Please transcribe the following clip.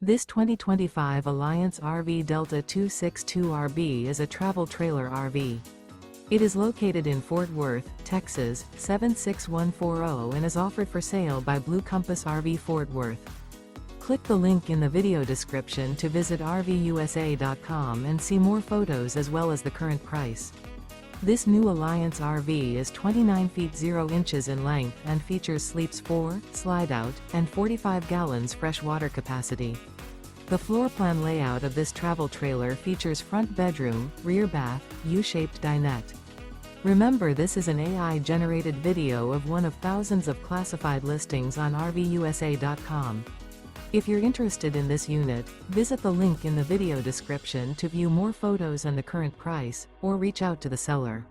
This 2025 Alliance RV Delta 262RB is a travel trailer RV. It is located in Fort Worth, Texas, 76140 and is offered for sale by Blue Compass RV Fort Worth. Click the link in the video description to visit RVUSA.com and see more photos as well as the current price. This new Alliance RV is 29 feet 0 inches in length and features sleeps 4, slide-out, and 45 gallons fresh water capacity. The floor plan layout of this travel trailer features front bedroom, rear bath, U-shaped dinette. Remember, this is an AI-generated video of one of thousands of classified listings on RVUSA.com. If you're interested in this unit, visit the link in the video description to view more photos and the current price, or reach out to the seller.